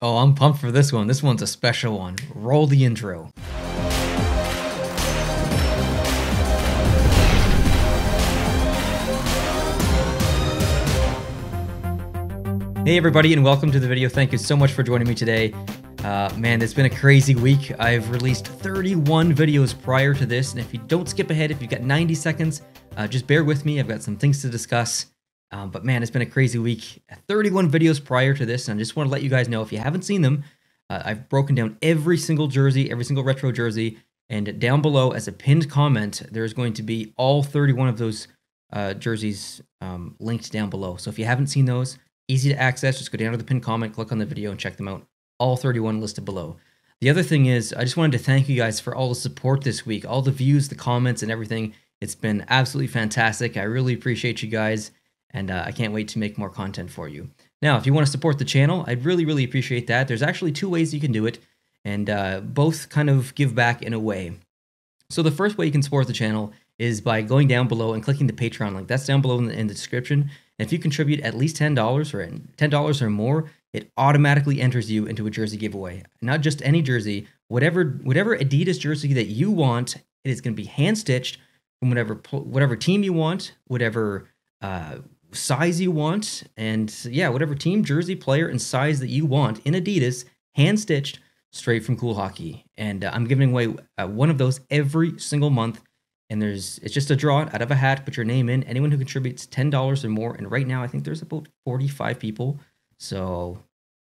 Oh, I'm pumped for this one. This one's a special one. Roll the intro. Hey everybody, and welcome to the video. Thank you so much for joining me today. Man, it's been a crazy week. I've released 31 videos prior to this, and if you don't skip ahead, if you've got 90 seconds, just bear with me. I've got some things to discuss. But man, it's been a crazy week. 31 videos prior to this, and I just want to let you guys know, if you haven't seen them, I've broken down every single jersey, every single retro jersey, and down below as a pinned comment, there's going to be all 31 of those jerseys linked down below. So if you haven't seen those, easy to access, just go down to the pinned comment, click on the video, and check them out. All 31 listed below. The other thing is, I just wanted to thank you guys for all the support this week, all the views, the comments, and everything. It's been absolutely fantastic. I really appreciate you guys, and I can't wait to make more content for you. Now, if you want to support the channel, I'd really appreciate that. There's actually two ways you can do it, and both kind of give back in a way. So the first way you can support the channel is by going down below and clicking the Patreon link. That's down below in the description. And if you contribute at least $10 or $10 or more, it automatically enters you into a jersey giveaway. Not just any jersey, whatever Adidas jersey that you want, it is going to be hand stitched from whatever team you want, whatever size you want, and yeah, whatever team, jersey, player, and size that you want in Adidas, hand stitched straight from Cool Hockey. And I'm giving away one of those every single month. And it's just a draw out of a hat, put your name in, anyone who contributes $10 or more. And right now, I think there's about 45 people. So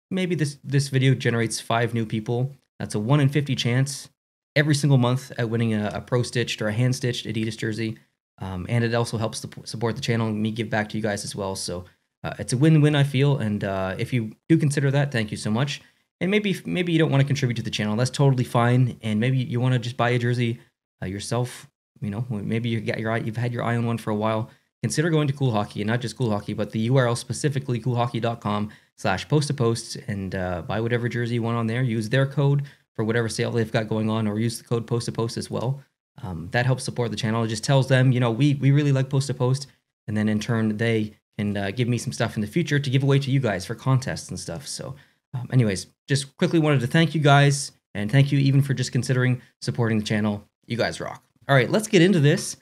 maybe this video generates 5 new people. That's a 1 in 50 chance every single month at winning a pro-stitched or a hand-stitched Adidas jersey. And it also helps to support the channel and me give back to you guys as well. So it's a win-win, I feel. And if you do consider that, thank you so much. And maybe you don't want to contribute to the channel. That's totally fine. And maybe you want to just buy a jersey yourself. You know, maybe you've had your eye on one for a while. Consider going to Cool Hockey, and not just Cool Hockey, but the URL specifically coolhockey.com/post-to-post, and buy whatever jersey you want on there. Use their code for whatever sale they've got going on, or use the code post-to-post as well. That helps support the channel. It just tells them, you know, we really like post-to-post, and then in turn they can give me some stuff in the future to give away to you guys for contests and stuff. So, anyways, just quickly wanted to thank you guys, and thank you even for just considering supporting the channel. You guys rock. All right, let's get into this.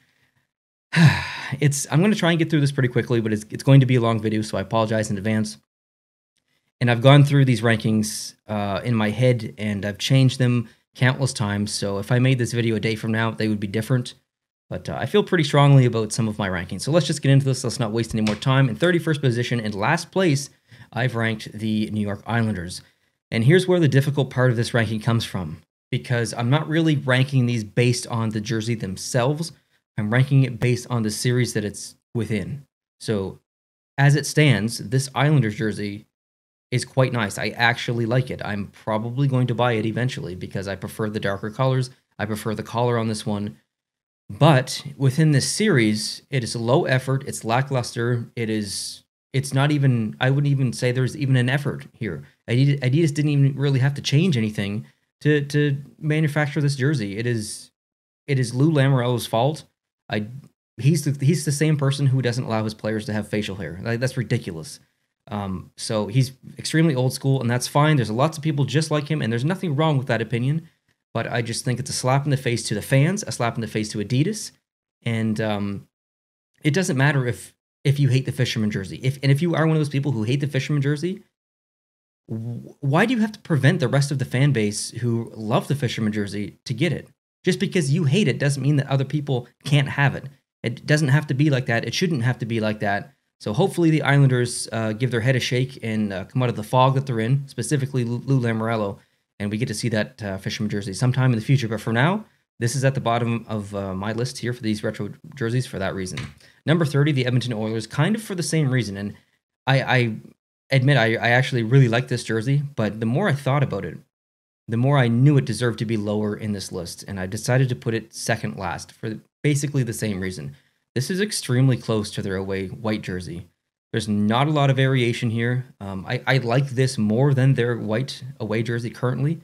I'm going to try and get through this pretty quickly, but it's going to be a long video, so I apologize in advance. And I've gone through these rankings in my head, and I've changed them countless times. So if I made this video a day from now, they would be different. But I feel pretty strongly about some of my rankings. So let's just get into this. Let's not waste any more time. In 31st position, in last place, I've ranked the New York Islanders. And here's where the difficult part of this ranking comes from, because I'm not really ranking these based on the jersey themselves. I'm ranking it based on the series that it's within. So as it stands, this Islanders jersey is quite nice. I actually like it. I'm probably going to buy it eventually because I prefer the darker colors. I prefer the collar on this one. But within this series, it is low effort. It's lackluster. It's not even, I wouldn't even say there's even an effort here. Adidas didn't even really have to change anything to manufacture this jersey. It is Lou Lamoriello's fault. He's the same person who doesn't allow his players to have facial hair. That's ridiculous. So he's extremely old school, and that's fine. There's lots of people just like him, and there's nothing wrong with that opinion. But I just think it's a slap in the face to the fans, a slap in the face to Adidas, and it doesn't matter if you hate the Fisherman jersey. If you are one of those people who hate the Fisherman jersey, why do you have to prevent the rest of the fan base who love the Fisherman jersey to get it? Just because you hate it doesn't mean that other people can't have it. It doesn't have to be like that. It shouldn't have to be like that. So hopefully the Islanders give their head a shake and come out of the fog that they're in, specifically Lou Lamoriello, and we get to see that Fisherman jersey sometime in the future. But for now, this is at the bottom of my list here for these retro jerseys for that reason. Number 30, the Edmonton Oilers, kind of for the same reason. And I admit I actually really like this jersey, but the more I thought about it, the more I knew it deserved to be lower in this list, and I decided to put it second last for basically the same reason. This is extremely close to their away white jersey. There's not a lot of variation here. I like this more than their white away jersey currently.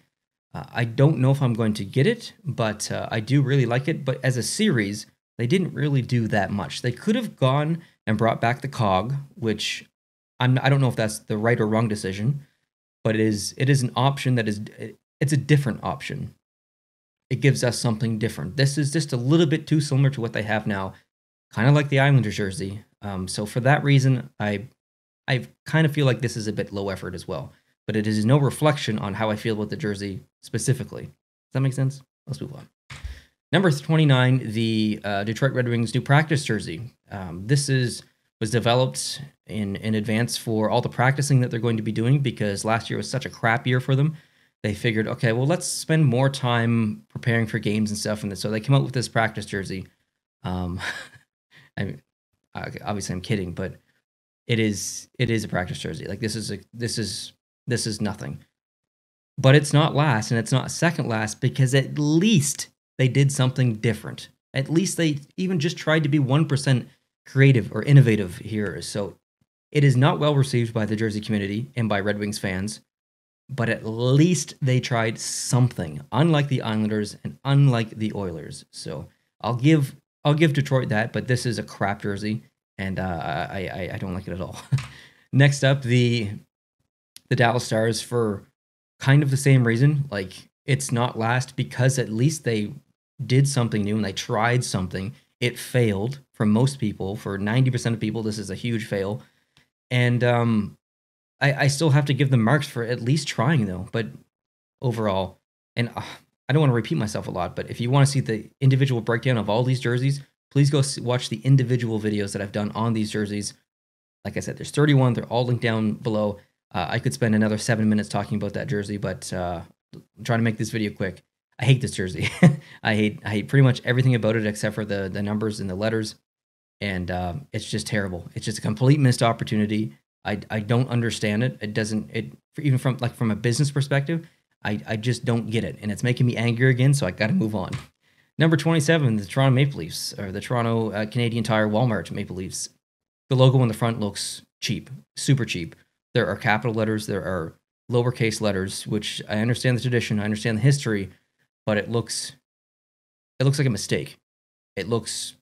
I don't know if I'm going to get it, but I do really like it. But as a series, they didn't really do that much. They could have gone and brought back the cog, which I don't know if that's the right or wrong decision. but it is an option that it's a different option. It gives us something different. This is just a little bit too similar to what they have now, kind of like the Islanders jersey. So for that reason, I kind of feel like this is a bit low effort as well. But it is no reflection on how I feel about the jersey specifically. Does that make sense? Let's move on. Number 29, the Detroit Red Wings new practice jersey. This was developed in advance for all the practicing that they're going to be doing, because last year was such a crap year for them. They figured, okay, well, let's spend more time preparing for games and stuff. And so they came out with this practice jersey. I mean, obviously I'm kidding, but it is a practice jersey. Like this is nothing. But it's not last, and it's not second last, because at least they did something different. At least they even just tried to be 1% creative or innovative here. So it is not well received by the jersey community and by Red Wings fans, but at least they tried something, unlike the Islanders and unlike the Oilers. So I'll give Detroit that, but this is a crap jersey, and I don't like it at all. Next up, the Dallas Stars, for kind of the same reason. Like, it's not last because at least they did something new and they tried something. It failed for most people. For 90% of people, this is a huge fail. And I still have to give them marks for at least trying, though. But overall, and I don't want to repeat myself a lot, but if you want to see the individual breakdown of all these jerseys, please go watch the individual videos that I've done on these jerseys. Like I said, there's 31. They're all linked down below. I could spend another 7 minutes talking about that jersey, but I'm trying to make this video quick. I hate this jersey. I hate pretty much everything about it except for the numbers and the letters, and it's just terrible. It's just a complete missed opportunity. I don't understand it. It doesn't, even from a business perspective, I just don't get it, and it's making me angry again. So I got to move on. Number 27, the Toronto Maple Leafs, or the Toronto Canadian Tire Walmart Maple Leafs. The logo on the front looks cheap, super cheap. There are capital letters, there are lowercase letters, which I understand the tradition, I understand the history, but it looks like a mistake. It looks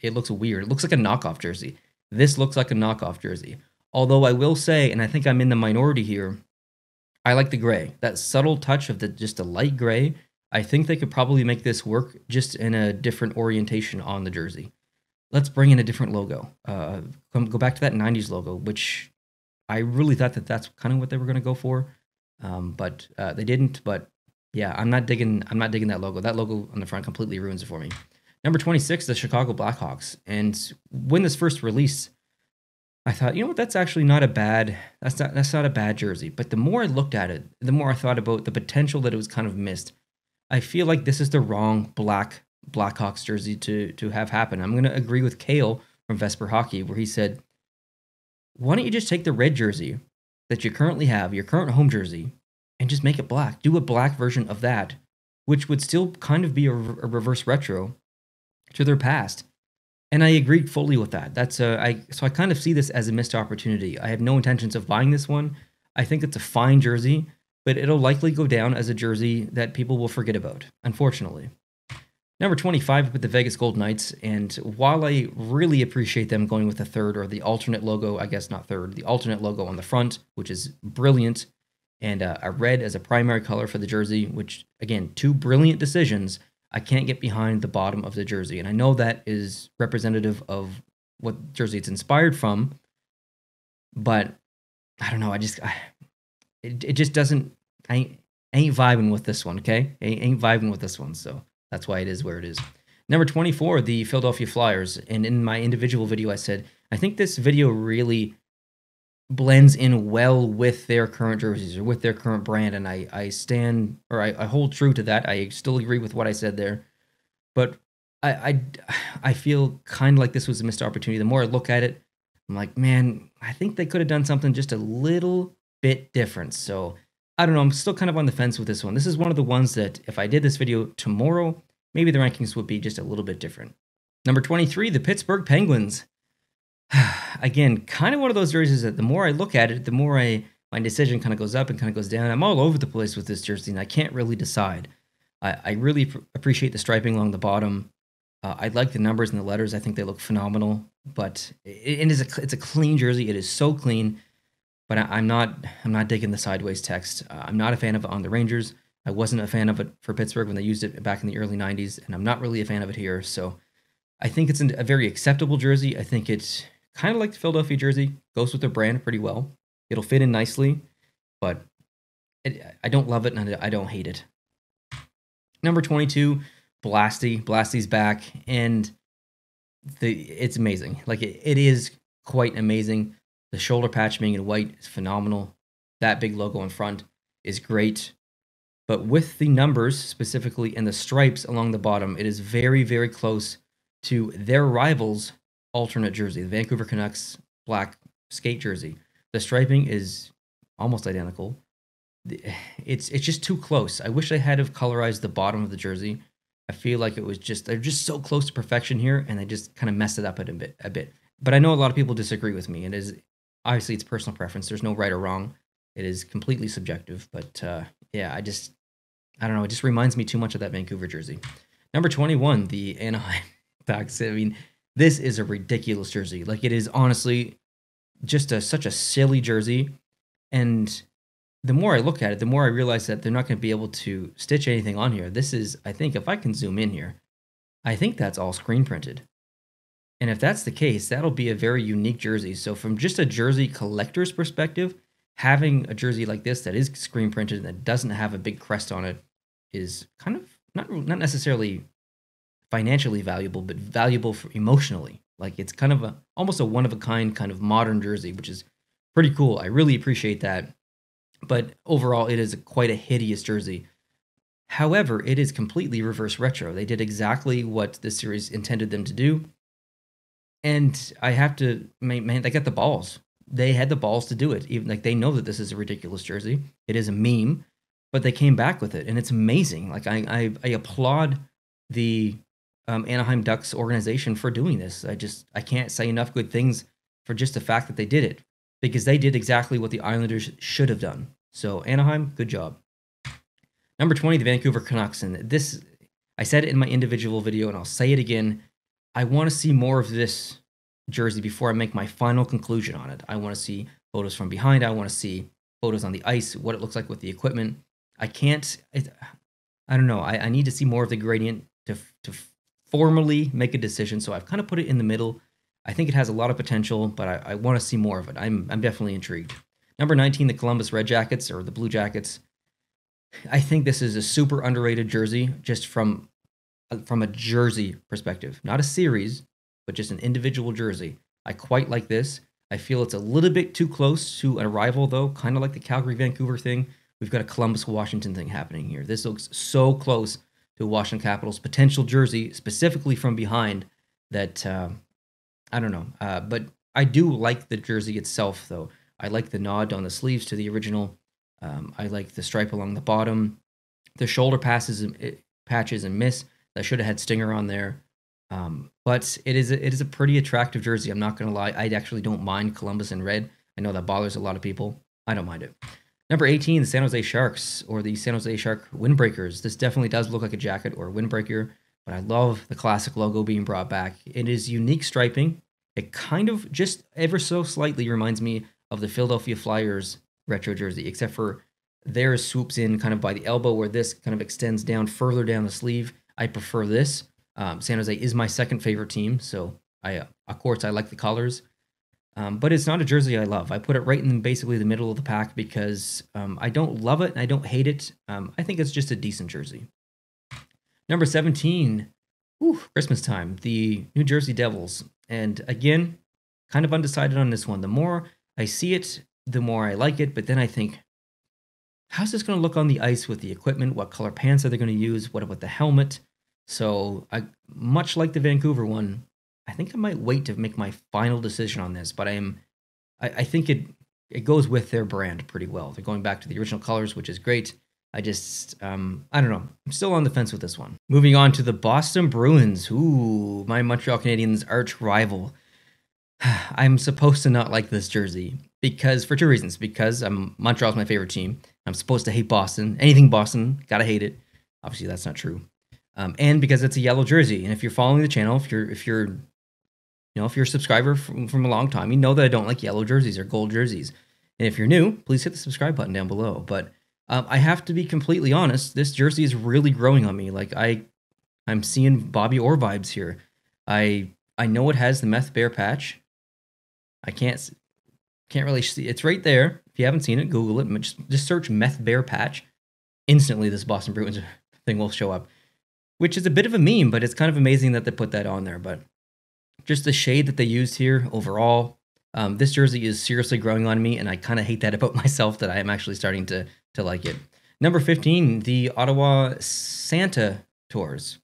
weird. It looks like a knockoff jersey. This looks like a knockoff jersey. Although I will say, and I think I'm in the minority here, I like the gray. That subtle touch of just a light gray. I think they could probably make this work just in a different orientation on the jersey. Let's bring in a different logo. Go back to that 90s logo, which I really thought that's kind of what they were going to go for, but they didn't. But yeah, I'm not digging that logo. That logo on the front completely ruins it for me. Number 26, the Chicago Blackhawks. And when this first released, I thought, you know what, that's actually not a bad. That's not a bad jersey. But the more I looked at it, the more I thought about the potential that it was kind of missed. I feel like this is the wrong Blackhawks jersey to have happen. I'm going to agree with Kale from Vesper Hockey, where he said, why don't you just take the red jersey that you currently have, your current home jersey, and just make it black? Do a black version of that, which would still kind of be a reverse retro to their past. And I agreed fully with that. So I kind of see this as a missed opportunity. I have no intentions of buying this one. I think it's a fine jersey, but it'll likely go down as a jersey that people will forget about, unfortunately. Number 25 with the Vegas Golden Knights, and while I really appreciate them going with the third, or the alternate logo, I guess not third, the alternate logo on the front, which is brilliant, and a red as a primary color for the jersey, which, again, two brilliant decisions, I can't get behind the bottom of the jersey. And I know that is representative of what jersey it's inspired from, but I don't know, it just doesn't, I ain't vibing with this one, okay? I ain't vibing with this one, so that's why it is where it is. Number 24, the Philadelphia Flyers. And in my individual video, I said, I think this video really blends in well with their current jerseys or with their current brand. And I hold true to that. I still agree with what I said there. But I feel kind of like this was a missed opportunity. The more I look at it, I'm like, man, I think they could have done something just a little bit different. So I don't know. I'm still kind of on the fence with this one. This is one of the ones that if I did this video tomorrow, maybe the rankings would be just a little bit different. Number 23, the Pittsburgh Penguins. Again, kind of one of those jerseys that the more I look at it, the more my decision kind of goes up and kind of goes down. I'm all over the place with this jersey, and I can't really decide. I really appreciate the striping along the bottom. I like the numbers and the letters. I think they look phenomenal. But it's a clean jersey. It is so clean. but I'm not digging the sideways text. I'm not a fan of it on the Rangers. I wasn't a fan of it for Pittsburgh when they used it back in the early 90s, and I'm not really a fan of it here. So I think it's a very acceptable jersey. I think it's kind of like the Philadelphia jersey, goes with their brand pretty well. It'll fit in nicely, but I don't love it and I don't hate it. Number 22, Blasty. Blasty's back, and it's amazing. Like it is quite amazing. The shoulder patch being in white is phenomenal. That big logo in front is great. But with the numbers specifically and the stripes along the bottom, it is very, very close to their rivals' alternate jersey, the Vancouver Canucks black skate jersey. The striping is almost identical. It's just too close. I wish they had have colorized the bottom of the jersey. I feel like they're just so close to perfection here, and they just kind of messed it up a bit. But I know a lot of people disagree with me, and obviously it's personal preference. There's no right or wrong. It is completely subjective. But yeah, I don't know. It just reminds me too much of that Vancouver jersey. Number 21, the Anaheim Ducks. I mean, this is a ridiculous jersey. Like, it is honestly just such a silly jersey. And the more I look at it, the more I realize that they're not going to be able to stitch anything on here. This is, I think, if I can zoom in here, I think that's all screen printed. And if that's the case, that'll be a very unique jersey. So from just a jersey collector's perspective, having a jersey like this that is screen printed and that doesn't have a big crest on it is kind of not necessarily financially valuable, but valuable emotionally. Like, it's kind of almost a one-of-a-kind kind of modern jersey, which is pretty cool. I really appreciate that. But overall, it is quite a hideous jersey. However, it is completely reverse retro. They did exactly what this series intended them to do. And I have to, man, they got the balls. They had the balls to do it. Even like, they know that this is a ridiculous jersey. It is a meme, but they came back with it, and it's amazing. Like, I applaud the Anaheim Ducks organization for doing this. I can't say enough good things for just the fact that they did it, because they did exactly what the Islanders should have done. So Anaheim, good job. Number 20, the Vancouver Canucks. And this, I said it in my individual video, and I'll say it again. I want to see more of this jersey before I make my final conclusion on it. I want to see photos from behind. I want to see photos on the ice, what it looks like with the equipment. I don't know. I need to see more of the gradient to formally make a decision. So I've kind of put it in the middle. I think it has a lot of potential, but I want to see more of it. I'm definitely intrigued. Number 19, the Columbus Red Jackets, or the Blue Jackets. I think this is a super underrated jersey, just from a jersey perspective. Not a series, but just an individual jersey. I quite like this. I feel it's a little bit too close to a rival, though, kind of like the Calgary-Vancouver thing. We've got a Columbus-Washington thing happening here. This looks so close to Washington Capitals' potential jersey, specifically from behind, that I don't know. But I do like the jersey itself, though. I like the nod on the sleeves to the original. I like the stripe along the bottom. The shoulder patches and miss. That should have had Stinger on there. But it is a pretty attractive jersey. I'm not going to lie. I actually don't mind Columbus in red. I know that bothers a lot of people. I don't mind it. Number 18, the San Jose Sharks, or the San Jose Shark Windbreakers. This definitely does look like a jacket or a windbreaker, but I love the classic logo being brought back. It is unique striping. It kind of just ever so slightly reminds me of the Philadelphia Flyers retro jersey, except for theirs swoops in kind of by the elbow, where this kind of extends down further down the sleeve. I prefer this. San Jose is my second favorite team, so of course I like the colors. But it's not a jersey I love. I put it right in basically the middle of the pack because I don't love it and I don't hate it. I think it's just a decent jersey. Number 17, Christmas time, the New Jersey Devils. And again, kind of undecided on this one. The more I see it, the more I like it. But then I think, how's this going to look on the ice with the equipment? What color pants are they going to use? What about the helmet? So much like the Vancouver one, I think I might wait to make my final decision on this, but I think it goes with their brand pretty well. They're going back to the original colors, which is great. I don't know. I'm still on the fence with this one. Moving on to the Boston Bruins. Ooh, my Montreal Canadiens arch rival. I'm supposed to not like this jersey for two reasons. Because Montreal's my favorite team. I'm supposed to hate Boston. Anything Boston, gotta hate it. Obviously, that's not true. And because it's a yellow jersey. And if you're following the channel, if you're a subscriber from a long time, you know that I don't like yellow jerseys or gold jerseys. And if you're new, please hit the subscribe button down below. But I have to be completely honest, this jersey is really growing on me. Like I'm seeing Bobby Orr vibes here. I know it has the Meth Bear patch. I can't really see. It's right there. If you haven't seen it, Google it. Just search Meth Bear patch. Instantly, this Boston Bruins thing will show up, which is a bit of a meme, but it's kind of amazing that they put that on there. But just the shade that they used here overall, this jersey is seriously growing on me, and I kind of hate that about myself that I am actually starting to like it. Number 15, the Ottawa Santa Tours.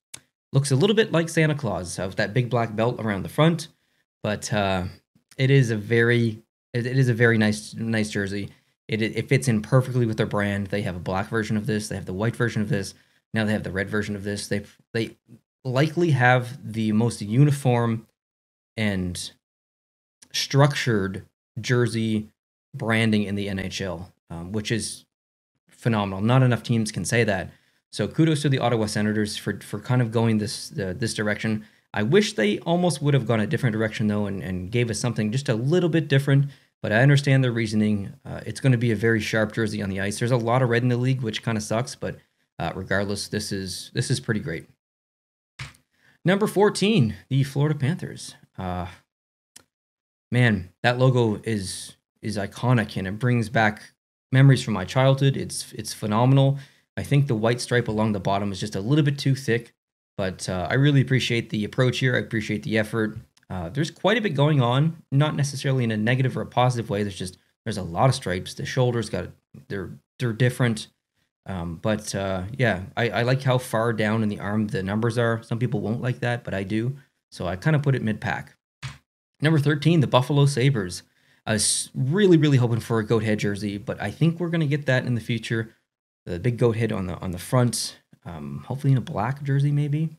Looks a little bit like Santa Claus, with that big black belt around the front, but it is a very nice jersey. It fits in perfectly with their brand. They have a black version of this. They have the white version of this. Now they have the red version of this. They likely have the most uniform and structured jersey branding in the NHL, which is phenomenal. Not enough teams can say that. So kudos to the Ottawa Senators for kind of going this direction. I wish they almost would have gone a different direction, though, and gave us something just a little bit different. But I understand their reasoning. It's going to be a very sharp jersey on the ice. There's a lot of red in the league, which kind of sucks. But regardless, this is pretty great. Number 14, the Florida Panthers. Man, that logo is iconic, and it brings back memories from my childhood. It's phenomenal. I think the white stripe along the bottom is just a little bit too thick, but I really appreciate the approach here. I appreciate the effort. There's quite a bit going on, not necessarily in a negative or a positive way. There's a lot of stripes. The shoulders they're different. Yeah, I like how far down in the arm the numbers are. Some people won't like that, but I do. So I kind of put it mid-pack. Number 13, the Buffalo Sabres. I was really hoping for a goat head jersey, but I think we're going to get that in the future. The big goat head on the front, hopefully in a black jersey maybe.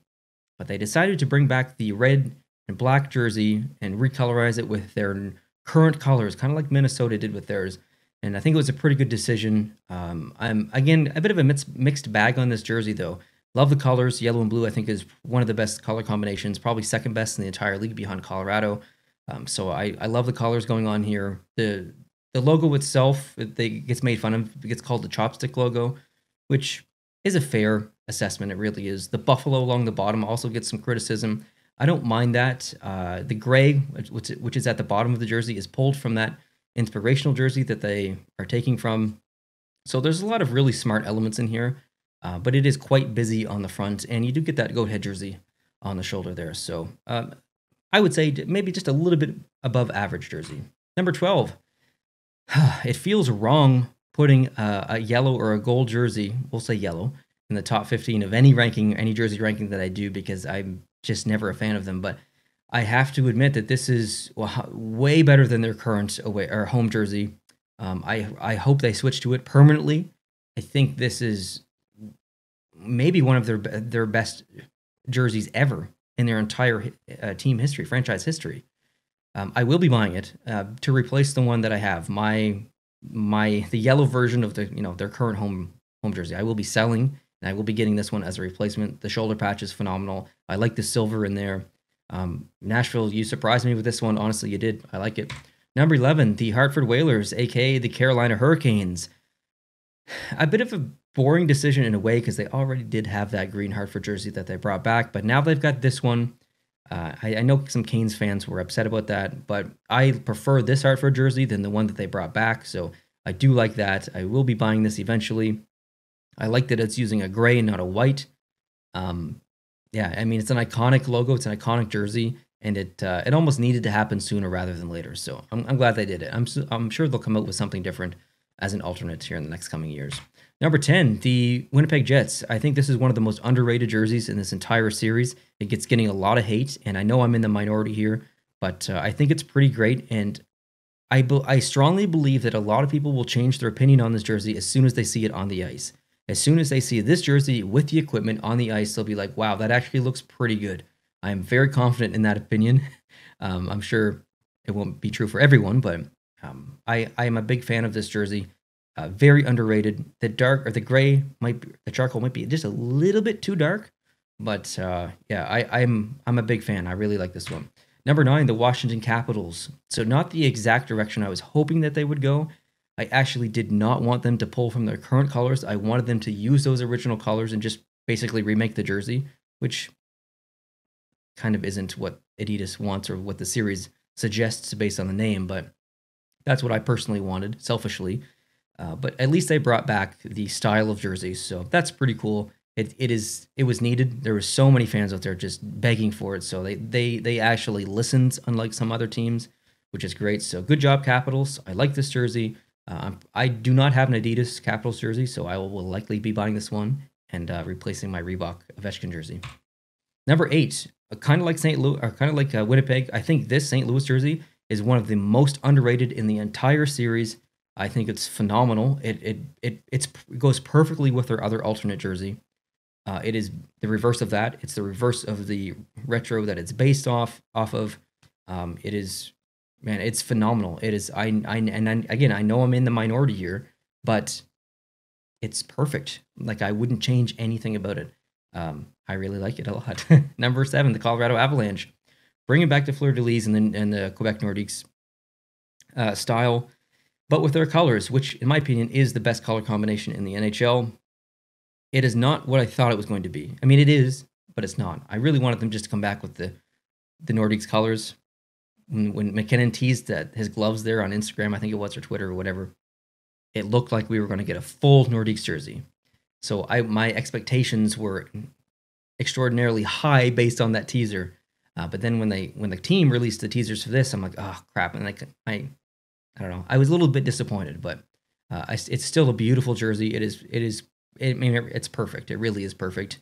But they decided to bring back the red and black jersey and recolorize it with their current colors, kind of like Minnesota did with theirs. And I think it was a pretty good decision. I'm, again, a bit of a mixed bag on this jersey, though. Love the colors. Yellow and blue, I think, is one of the best color combinations, probably second best in the entire league behind Colorado. So I love the colors going on here. The logo itself, it gets made fun of. It gets called the chopstick logo, which is a fair assessment. It really is. The buffalo along the bottom also gets some criticism. I don't mind that. The gray, which is at the bottom of the jersey, is pulled from that inspirational jersey that they are taking from. So there's a lot of really smart elements in here, but it is quite busy on the front, and you do get that goat head jersey on the shoulder there. So I would say maybe just a little bit above average jersey. Number 12. It feels wrong putting a yellow or a gold jersey, we'll say yellow, in the top 15 of any ranking, any jersey ranking that I do, because I'm just never a fan of them. But I have to admit that this is way better than their current away or home jersey. I hope they switch to it permanently. I think this is maybe one of their best jerseys ever in their entire team history, franchise history. I will be buying it to replace the one that I have, the yellow version of their current home jersey. I will be selling, and I will be getting this one as a replacement. The shoulder patch is phenomenal. I like the silver in there. Nashville, you surprised me with this one. Honestly, you did. I like it. Number 11, the Hartford Whalers, aka the Carolina Hurricanes. A bit of a boring decision in a way, because they already did have that green Hartford jersey that they brought back, but now they've got this one. I know some Canes fans were upset about that, but I prefer this Hartford jersey than the one that they brought back, so I do like that. I will be buying this eventually. I like that it's using a gray and not a white. Yeah, I mean, it's an iconic logo. It's an iconic jersey, and it almost needed to happen sooner rather than later, so I'm glad they did it. I'm sure they'll come out with something different as an alternate here in the next coming years. Number 10, the Winnipeg Jets. I think this is one of the most underrated jerseys in this entire series. It gets getting a lot of hate, and I know I'm in the minority here, but I think it's pretty great, and I strongly believe that a lot of people will change their opinion on this jersey as soon as they see it on the ice. As soon as they see this jersey with the equipment on the ice, they'll be like, wow, that actually looks pretty good. I'm very confident in that opinion. I'm sure it won't be true for everyone, but I am a big fan of this jersey. Very underrated. The charcoal might be just a little bit too dark, but yeah, I'm a big fan. I really like this one. Number 9, the Washington Capitals. So not the exact direction I was hoping that they would go. I actually did not want them to pull from their current colors. I wanted them to use those original colors and just basically remake the jersey, which kind of isn't what Adidas wants or what the series suggests based on the name, but that's what I personally wanted, selfishly. But at least they brought back the style of jerseys, so that's pretty cool. It was needed. There were so many fans out there just begging for it, so they actually listened, unlike some other teams, which is great. So good job, Capitals. I like this jersey. I do not have an Adidas Capitals jersey, so I will likely be buying this one and replacing my Reebok Ovechkin jersey. Number 8, kind of like St. Louis, or kind of like Winnipeg. I think this St. Louis jersey is one of the most underrated in the entire series. I think it's phenomenal. It goes perfectly with their other alternate jersey. It is the reverse of that. It's the reverse of the retro that it's based off of. It is, man, it's phenomenal. It is. Again, I know I'm in the minority here, but it's perfect. Like, I wouldn't change anything about it. I really like it a lot. Number 7, the Colorado Avalanche, bringing back the fleur de lis and the Quebec Nordiques style, but with their colors, which in my opinion is the best color combination in the NHL. It is not what I thought it was going to be. I mean, it is, but it's not. I really wanted them just to come back with the Nordiques colors. When McKinnon teased that his gloves there on Instagram, I think it was, or Twitter or whatever, it looked like we were going to get a full Nordiques jersey. So my expectations were extraordinarily high based on that teaser. But then when the team released the teasers for this, I'm like, oh crap! And I don't know. I was a little bit disappointed, but it's still a beautiful jersey. I mean, it's perfect. It really is perfect.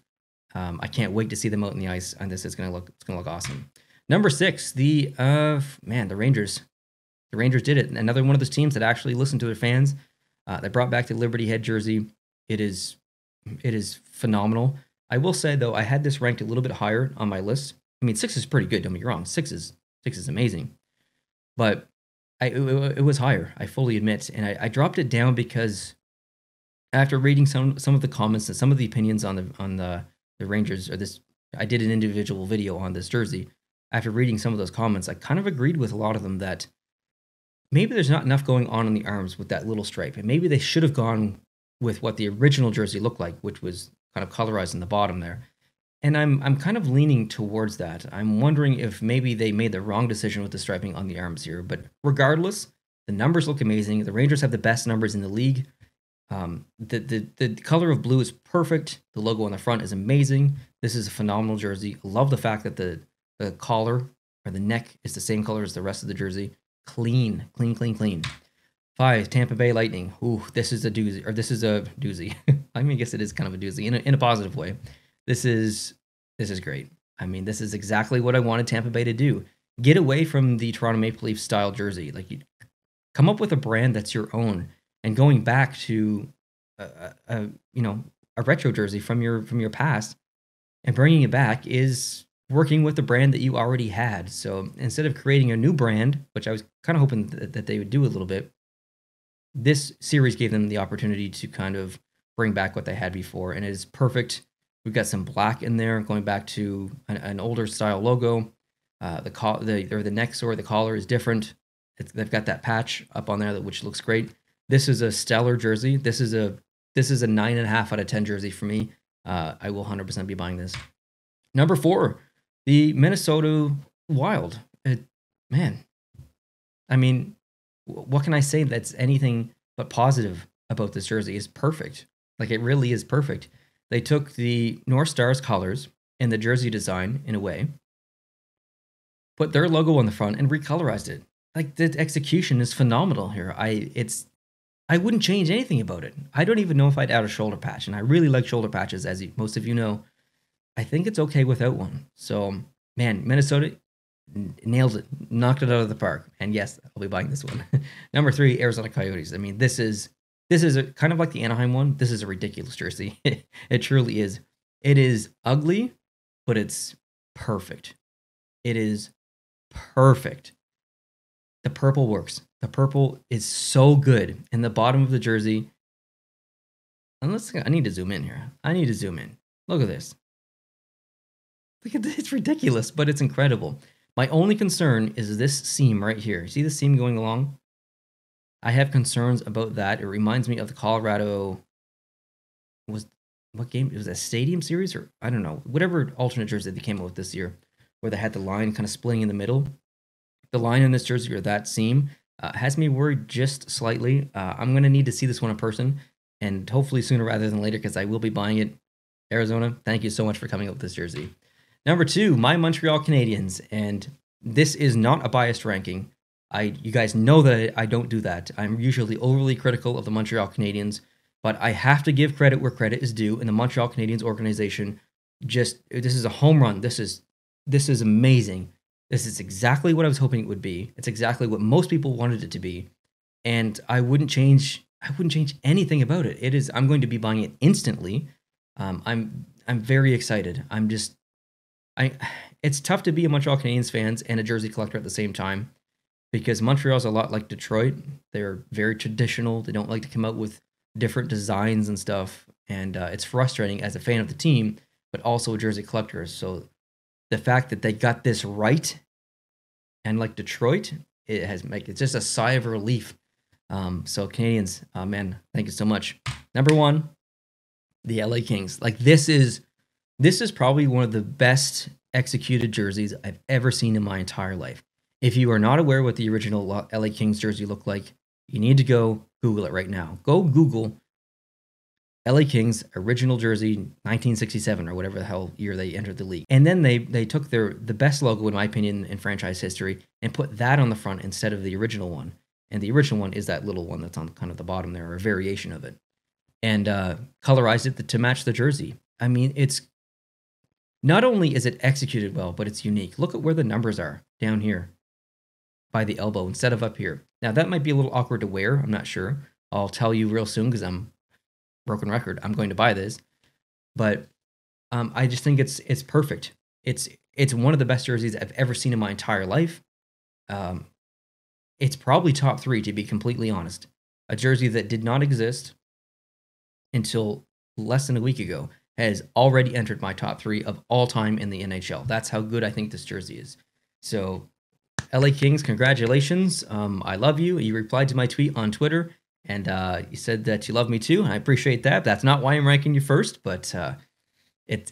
I can't wait to see them out in the ice on this. It's gonna look awesome. Number 6, the Rangers. The Rangers did it. Another one of those teams that actually listened to their fans. They brought back the Liberty Head jersey. It is phenomenal. I will say though, I had this ranked a little bit higher on my list. I mean, 6 is pretty good. Don't get me wrong. 6 is amazing, but it was higher. I fully admit, and I dropped it down because after reading some of the comments and some of the opinions on the Rangers, or this, I did an individual video on this jersey. After reading some of those comments, I kind of agreed with a lot of them that maybe there's not enough going on the arms with that little stripe, and maybe they should have gone with what the original jersey looked like, which was kind of colorized in the bottom there. And I'm kind of leaning towards that. I'm wondering if maybe they made the wrong decision with the striping on the arms here. But regardless, the numbers look amazing. The Rangers have the best numbers in the league. The color of blue is perfect. The logo on the front is amazing. This is a phenomenal jersey. I love the fact that the collar or the neck is the same color as the rest of the jersey. Clean. 5, Tampa Bay Lightning. Ooh, this is a doozy, or this is a doozy. I mean, I guess it is kind of a doozy in a positive way. This is great. I mean, this is exactly what I wanted Tampa Bay to do. Get away from the Toronto Maple Leafs style jersey. Like, you come up with a brand that's your own, and going back to a retro jersey from your past and bringing it back is working with the brand that you already had. So instead of creating a new brand, which I was kind of hoping that they would do a little bit, this series gave them the opportunity to kind of bring back what they had before, and it is perfect. We've got some black in there, going back to an older style logo. The neck or the collar is different. They've got that patch up on there, which looks great. This is a stellar jersey. This is a 9.5 out of 10 jersey for me. I will 100% be buying this. Number 4, the Minnesota Wild. Man, I mean, what can I say that's anything but positive about this jersey? It's perfect. Like, it really is perfect. They took the North Stars colors and the jersey design in a way, put their logo on the front, and recolorized it. Like, the execution is phenomenal here. I wouldn't change anything about it. I don't even know if I'd add a shoulder patch, and I really like shoulder patches, as most of you know. I think it's okay without one. So, man, Minnesota nailed it, knocked it out of the park. And yes, I'll be buying this one. Number 3, Arizona Coyotes. I mean, this is a kind of like the Anaheim one. This is a ridiculous jersey. It truly is. It is ugly, but it's perfect. It is perfect. The purple works. The purple is so good in the bottom of the jersey. I need to zoom in here. I need to zoom in. Look at this. Look at this. It's ridiculous, but it's incredible. My only concern is this seam right here. See the seam going along? I have concerns about that. It reminds me of the Colorado, what game? It was a Stadium Series, or I don't know, whatever alternate jersey they came out with this year, where they had the line kind of splitting in the middle. The line in this jersey, or that seam, has me worried just slightly. I'm going to need to see this one in person, and hopefully sooner rather than later, because I will be buying it. Arizona, thank you so much for coming up with this jersey. Number 2, my Montreal Canadiens, and this is not a biased ranking. You guys know that I don't do that. I'm usually overly critical of the Montreal Canadiens, but I have to give credit where credit is due. And the Montreal Canadiens organization, this is a home run. This is amazing. This is exactly what I was hoping it would be. It's exactly what most people wanted it to be, and I wouldn't change anything about it. I'm going to be buying it instantly. I'm very excited. It's tough to be a Montreal Canadiens fan and a jersey collector at the same time, because Montreal's a lot like Detroit. They're very traditional. They don't like to come out with different designs and stuff, and it's frustrating as a fan of the team, but also a jersey collector. So the fact that they got this right, and like Detroit, it's just a sigh of relief. So Canadiens, man, thank you so much. Number 1, the LA Kings. Like this is probably one of the best executed jerseys I've ever seen in my entire life. If you are not aware what the original LA Kings jersey looked like, you need to go Google it right now. Go Google LA Kings original jersey 1967 or whatever the hell year they entered the league. And then they took the best logo, in my opinion, in franchise history and put that on the front instead of the original one. And the original one is that little one that's on kind of the bottom there, or a variation of it. And colorized it to match the jersey. I mean, it's not only is it executed well, but it's unique. Look at where the numbers are down here by the elbow instead of up here. Now, that might be a little awkward to wear. I'm not sure. I'll tell you real soon, because I'm broken record. I'm going to buy this. But I just think it's perfect. It's one of the best jerseys I've ever seen in my entire life. It's probably top 3, to be completely honest. A jersey that did not exist until less than a week ago has already entered my top 3 of all time in the NHL. That's how good I think this jersey is. So, LA Kings, congratulations. I love you. You replied to my tweet on Twitter, and you said that you love me too. I appreciate that. That's not why I'm ranking you first, but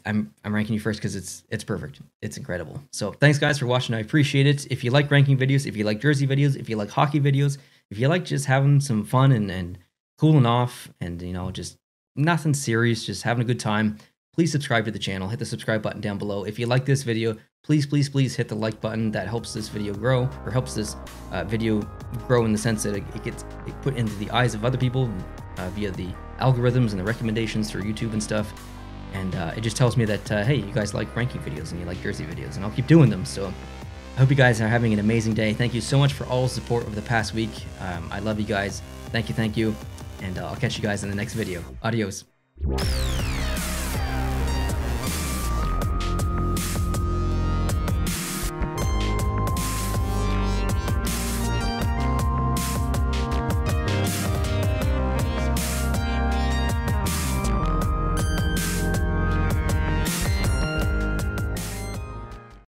I'm ranking you first because it's perfect. It's incredible. So thanks guys for watching. I appreciate it. If you like ranking videos, if you like jersey videos, if you like hockey videos, if you like just having some fun and cooling off, and just nothing serious, just having a good time, please subscribe to the channel. Hit the subscribe button down below. If you like this video, please hit the like button. That helps this video grow, or helps this video grow in the sense that it gets put into the eyes of other people via the algorithms and the recommendations through YouTube and stuff. And it just tells me that, hey, you guys like ranking videos and you like jersey videos, and I'll keep doing them. So I hope you guys are having an amazing day. Thank you so much for all the support over the past week. I love you guys. Thank you. And I'll catch you guys in the next video. Adios.